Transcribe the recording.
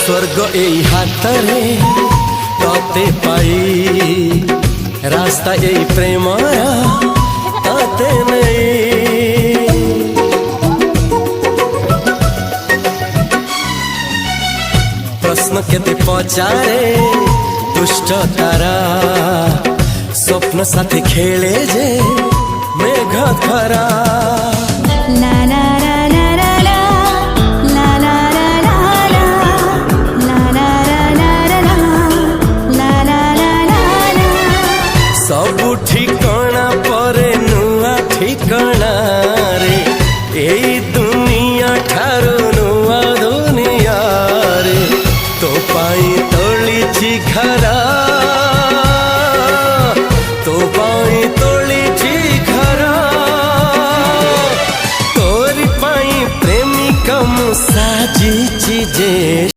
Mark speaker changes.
Speaker 1: स्वर्ग एई हातरे तते पाई रास्ता एई प्रेम तते नहीं। प्रश्न केते पचारे दुष्ट तारा स्वप्न साथी खेले जे मेघ खरा। सबु ठिकाना परे नुआ ठिकाना रे एई दुनिया ठारू नुआ दुनिया रे। तो पाई तोलिछि घरा तो पाई तोलिछि घरा तोरी पाई प्रेमिका मु साजिछि जे।